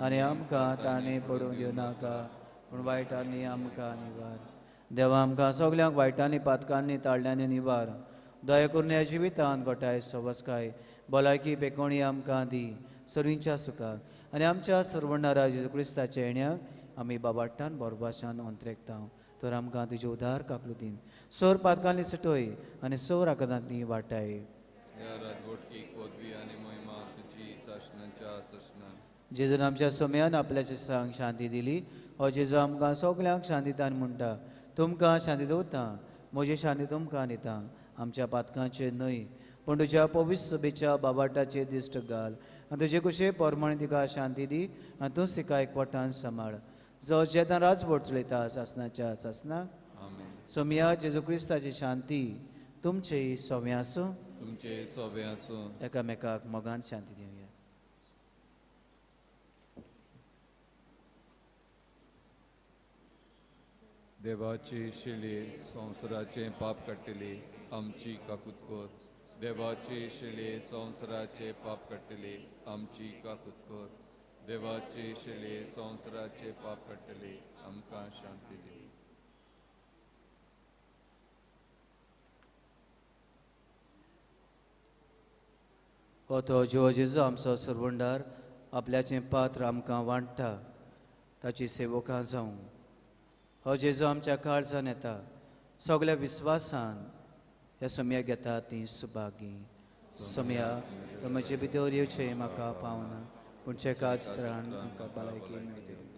आनी आमकां ताणें पडूंक दिवं नाका पूण वायटांनी आमकां निवार देवा आमकां सगल्यांक वायटांनी पातकांनी ताळल्यांनी निवार दया करून ह्या जिवितांत गोठाय सवस्काय भलायकी बेकोणी आमकां दी सर्वींच्या सुखाक आनी आमच्या सर्वणारा जेजू क्रिस्ताच्या येण्याक आमी बाबाट्टान बोरभाशान अंतरेकता तर आमकां तुजे उदार काकलुतीन सोर पातकांनी सटोय आनी सोर आकांतांनी वाटाय जेजून आमच्या सोम्यान आपल्या चिसांक शांती दिली हो जेजू आमकां सगल्यांक शांतीतान म्हणटा तुमकां शांती दवरता म्हजी शांती तुमकां दिता आमच्या पातकांचे न्हय पूण तुज्या पवित्र सभेच्या बाबाटाचेर दिश्ट घाल आनी तुजे कुशे पोरमण तिका शांती दी आनी तूंच तिका एकवटान सांबाळ जो जेन्ना राजवट चलयता सासनाच्या सासनाक सोम्या जेजू क्रिस्ताची शांती तुमचे सोम्या आसूं तुमचे सोबे आसूं एकामेकाक मोगान शांती दिवया देवाची शिली संवसाराचे पाप काडटली आमची काकुतकोर देवाची शिली संवसाराचे पाप काडटली आमची काकुतकोर देवाची शिली संवसाराचे पाप काडटली आमकां शांती दी हो तो जो जेजू आमचो सर्वंडार आपल्याचें पात्र आमकां वांटता ताची सेवकां जावं हो जेजू आमच्या काळजान येता सगळ्या विस्वासान ह्या सोम्या घेता ती सुभागी सोम्या तो म्हजे भितर येवचें म्हाका पावना पूण चेकाच त्राण म्हाका भलायकी मेळटली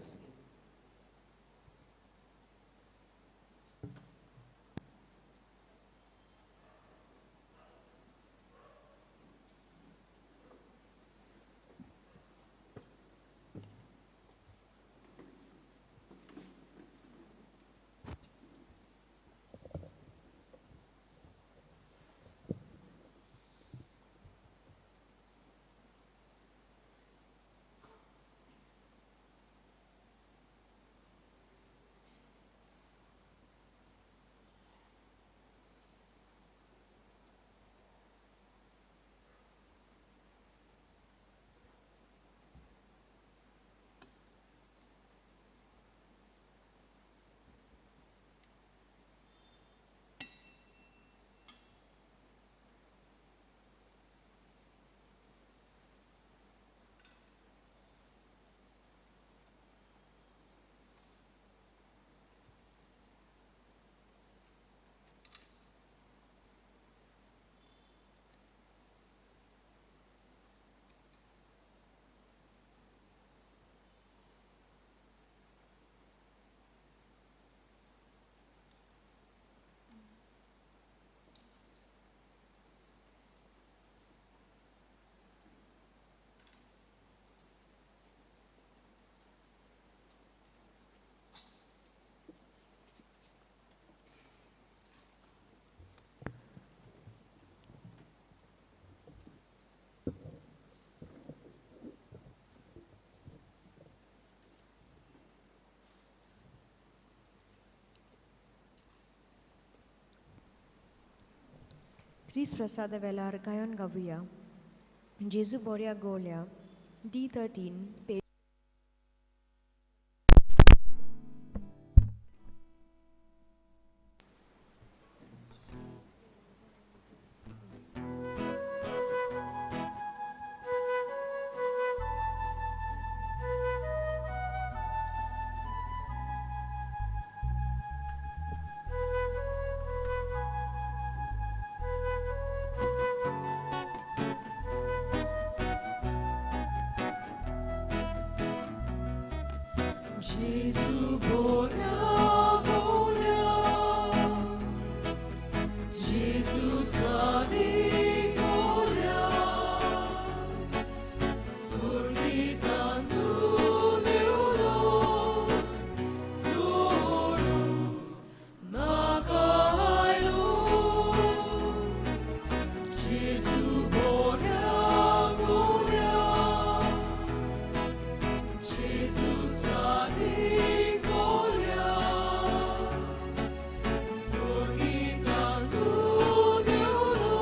क्रिस प्रसाद वेलार गायन गावुया जेजू बोऱ्या गोल्या D13 page Gesù borea borea Gesù sladi borea Sorgitando Leonor Soro Magailo Gesù borea borea Gesù sladi borea Sorgitando Leonor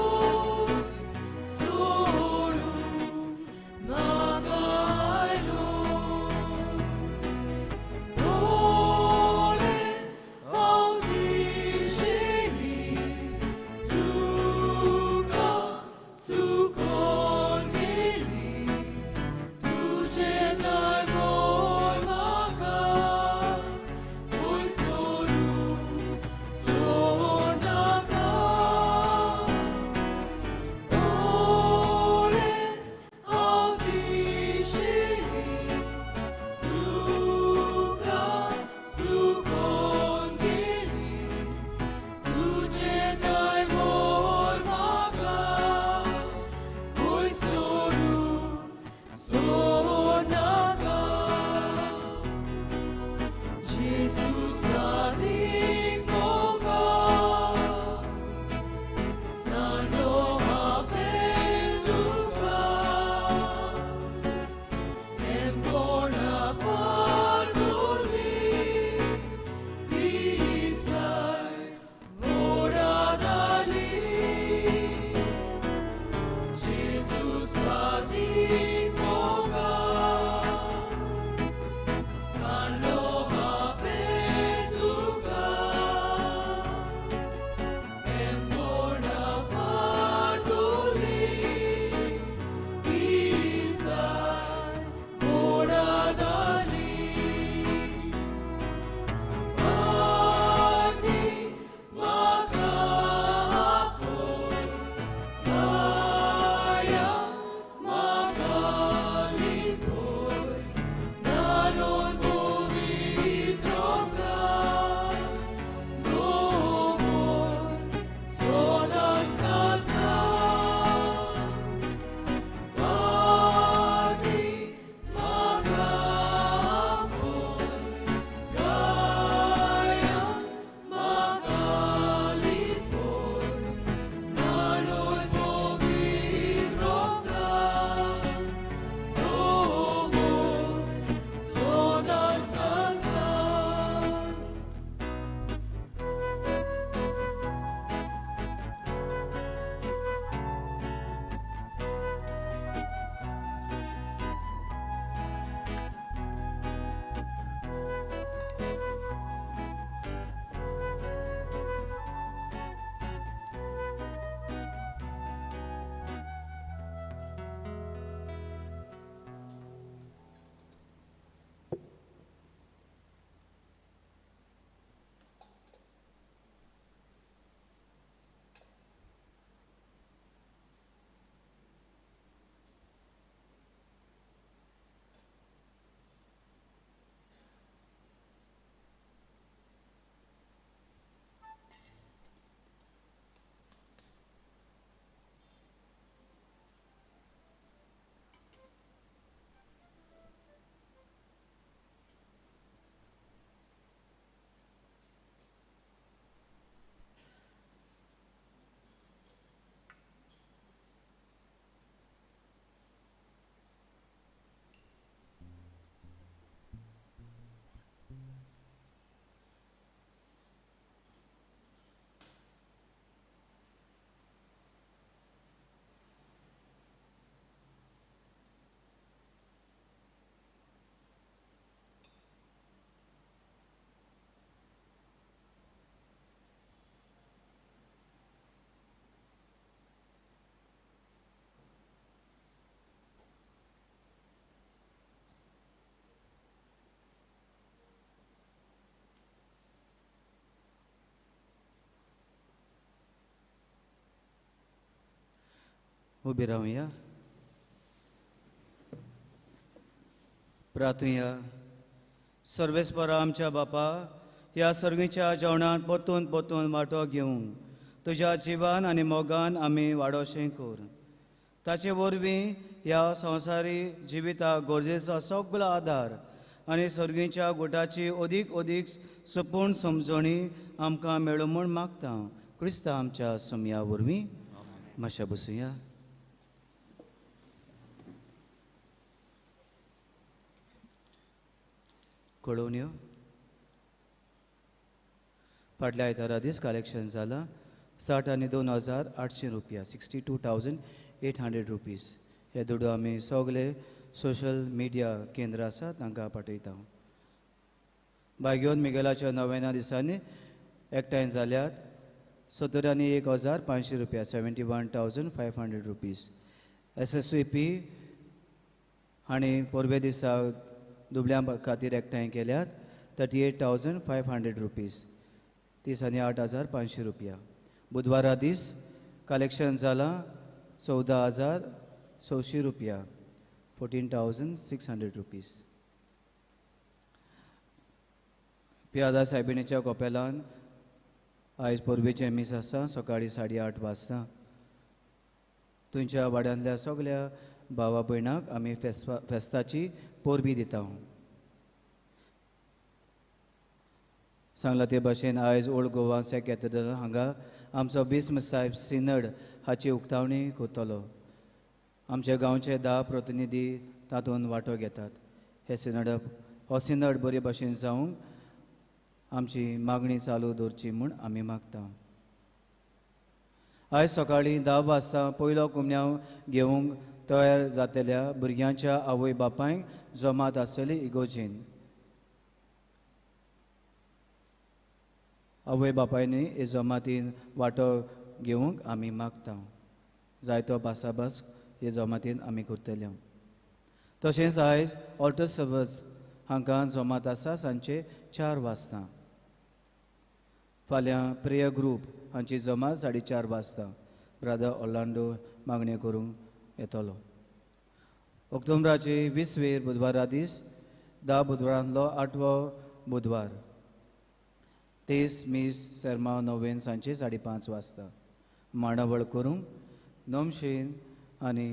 उबी रावया. प्रार्थुया. सर्वेस्परा आमच्या बापा, ह्या सर्वीच्या जेवणात परतून परतून वांटो घेवंक तुज्या जिवान आनी मोगान आमी वाडोशें कर. ताचे वरवीं ह्या संवसारी जिविताक गरजेचो सगळो आदार आनी सर्गीच्या गुटाची अदीक अदीक सपून समजणी आमकां मेळूं म्हूण मागता. क्रिस्ता आमच्या समया वरवीं. मातशें बसुया. कळोवण्यो. फाटल्या आयतारा दीस कलेक्शन जालां 60 आनी 2,800 रुपया, 62,800 रुपीज. हे दुडू आमी सगळे सोशल मिडिया केंद्र आसा तांकां पाठयता. बायगेवन मिगेलाच्या 9व्या दिसांनी एकठांय जाल्यात 70,001,500 रुपया, 71,500 रुपीज. SSVP हांणी पोरवे दिसा दुबळ्यां खातीर एकठांय केल्यात 38,500 रुपीज, 30,08,500 रुपया. बुधवारा दीस कलेक्शन जालां 14,600 रुपया, 14,600 रुपीज. पियादा सायबिणीच्या कोपेलान आयज पोरवेचें मीस आसा सकाळीं 8:30 वाजता. तुमच्या वाड्यांतल्या सगळ्या भावा भयणांक आमी फेस्ताची पोरबी दिता. सांगला ते भाशेन आयज ओल्ड गोवा सेंट कॅथेड्रल हांगा आमचो बिस्म साहेब सिनड हाची उक्तावणी करतलो. आमच्या गांवचे 10 प्रतिनिधी तातूंत वांटो घेतात. हो सिनड बरे भाशेन जावंक आमची मागणी चालू दवरची म्हूण आमी मागता. आयज सकाळीं 10 वाजता पयलो कुमन्यांव घेवंक तयार जातल्या भुरग्यांच्या आवय बापायक जमात आसतली इगोजेन. आवय बापायनी हे जमातीन वांटो घेवंक आमी मागता. जायतो भासाभास हे जमातीन आमी करतले. तशेंच आयज ऑल्टर सर्वस हांकां जमात आसा सांजचे 4 वाजता. फाल्यां प्रेयर ग्रूप हांची जमात 4:30 वाजता ब्रादर ऑर्लांडो मागणी करूंक येतलो. ऑक्टोबराचे 20 बुधवारा दीस 10 बुधवारांतलो 8वो बुधवार 23 मीस सेर्मा 9 सांजचे 5:30 वाजता मांडावळ करूंक नोमशेन आनी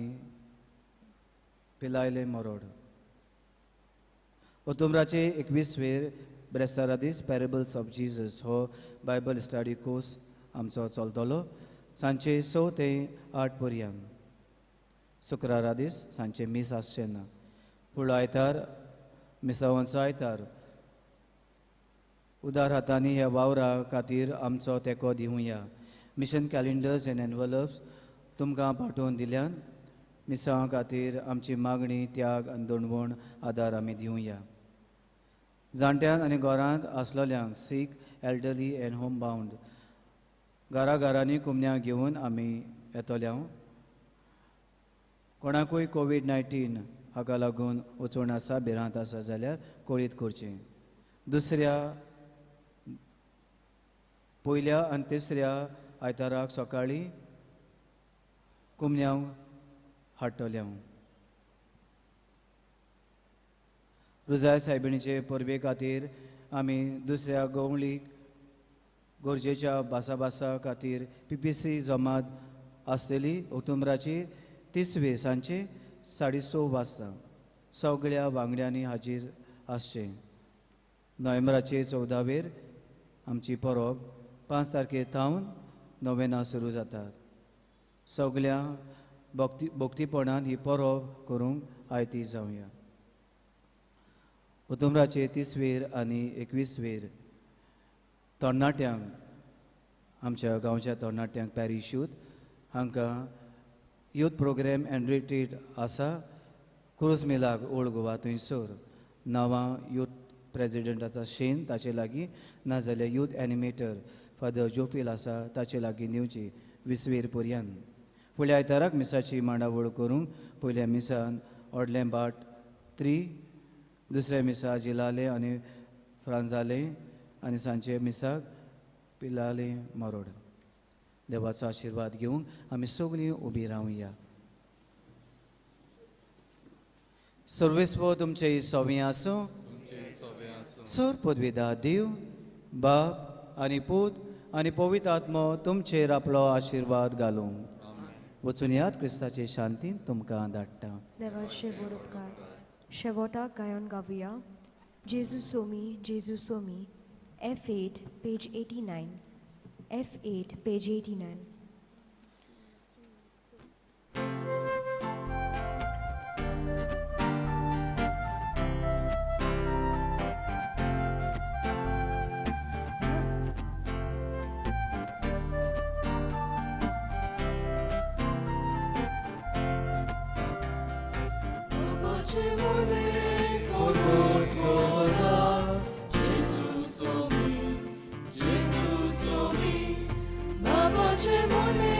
पिलायले मरोड. ऑक्टोबराचे 21 ब्रेस्तारा दीस पॅरेबल्स ऑफ जिजस हो बायबल स्टडी कोर्स आमचो चलतलो सांजचे 6 ते 8 पर्यंत. शुक्रारा दीस सांजचे मीस आसचे ना. फुडलो आयतार मिसावांचो आयतार. उदार हातांनी ह्या वावरा खातीर आमचो तेंको Divya. Mission calendars and envelopes तुमकां पाठोवन दिल्यान मिसावां खातीर आमची मागणी त्याग आनी दणवण आदार आमी दिवया. जाणट्यां आनी घरांत आसलेल्यांक सीख एल्डरली एंड होम बाउंड घरांनी कुमन्यां घेवन आमी येतल्या. कोणाकूय COVID-19 हाका लागून वचून आसा भिरांत आसा जाल्यार कळीत करचें. दुसऱ्या पयल्या आनी तिसऱ्या आयताराक सकाळीं कुमन्यांक हाडटल्या. रुजाय सायबिणीचे परबे खातीर आमी दुसऱ्या गवळीक गरजेच्या भासाभासा खातीर PPC जमात आसतली ऑक्टोबराची 30 सांजचे 6:30 वाजता सगळ्या वांगड्यांनी हाजीर आसचें. नोव्हेंबराचे 14 आमची परब 5 तारखेर थावन नोवेना सुरू जातात. सगळ्या भक्तीपणान ही परब करूंक आयती जावया. ऑक्टोबराचे 30 आनी 21 तरणाट्यांक आमच्या गांवच्या तरणाट्यांक पॅरिश यूथ हांकां यूथ प्रोग्राम एंड रिट्रीट आसा क्रूज मिलाक ओल्ड गोवा थंयसर. नवा यूथ प्रेजिडेंट आसा शेन ताचे लागीं नाजाल्यार यूथ एनिमेटर फादर जोफील आसा ताचे लागीं दिवची 20 पर्यंत. फुडल्या आयताराक मिसाची मांडावळ करूंक पयल्या मिसान ओडलें बाट 3, दुसऱ्या मिसा जिलाले आनी फ्रांजाले आनी सांजचे मिसाक पिलाले मरोड. देवाचो आशिर्वाद घेवंक आमी सगळीं उबी रावया. सर्वेस्व तुमचे सवी आसूं सर पदवीदा देव बाप आनी पूत आनी पवित्र आत्मो तुमचेर आपलो आशिर्वाद घालूं वचून यात क्रिस्ताचे शांतीन तुमकां धाडटा देवाचे बरोबकार शेवटाक गायन गावया जेजू Somi F8 page 89 F8 page 89 Baba,